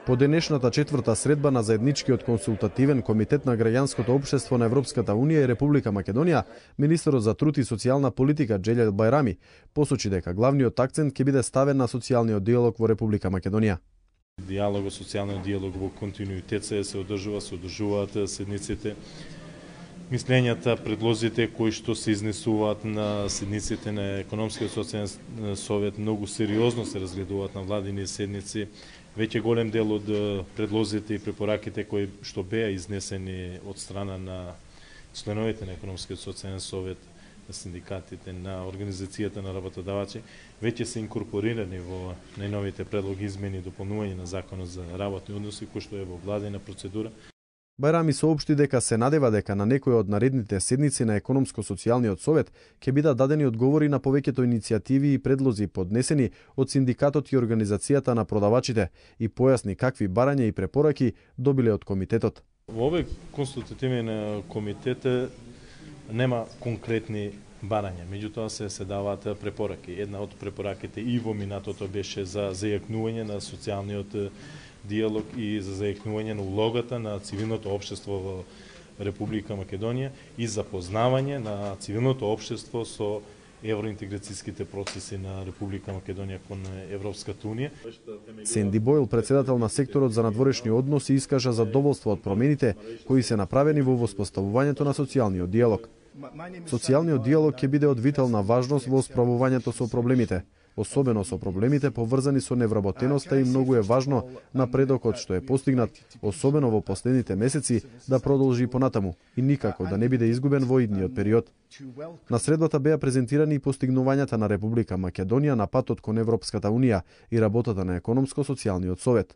По денешната четврта средба на заедничкиот консултативен комитет на граѓанското општество на Европската унија и Република Македонија, министерот за труд и социјална политика Џелјел Бајрами посочи дека главниот акцент ќе биде ставен на социјалниот диалог во Република Македонија. Диалогот, социјалниот диалог во континуитет се одржуваат седниците. Мислењата, предлозите кои што се изнесуваат на седниците на Економскиот социјален совет многу сериозно се разгледуваат на владини седници. Веќе голем дел од предлозите и препораките кои што беа изнесени од страна на членовите на Економскиот социјален совет, на синдикатите, на организацијата на работодавачи, веќе се инкорпорирани во најновите предлоги измени и дополнување на Законот за работни односи, кој што е во владина процедура. Бајрами соопшти дека се надева дека на некој од наредните седници на Економско-социјалниот совет ќе бидат дадени одговори на повеќето иницијативи и предлози поднесени од синдикатот и организацијата на продавачите и појасни какви барања и препораки добиле од комитетот. Во овој консултативен комитет нема конкретни барања, меѓутоа се даваат препораки. Една од препораките и во минатото беше за зајакнување на социјалниот диалог и за зајакнување на улогата на цивилното општество во Република Македонија и запознавање на цивилното општество со евроинтеграцијските процеси на Република Македонија кон Европската унија. Сенди Бойл, председател на секторот за надворешни односи, искажа задоволство од промените кои се направени во воспоставувањето на социјалниот диалог. Социјалниот диалог ќе биде од витална важност во справувањето со проблемите, особено со проблемите поврзани со невработеноста, и многу е важно напредокот што е постигнат, особено во последните месеци, да продолжи понатаму и никако да не биде изгубен во идниот период. На средбата беа презентирани и постигнувањата на Република Македонија на патот кон Европската унија и работата на Економско-социјалниот совет.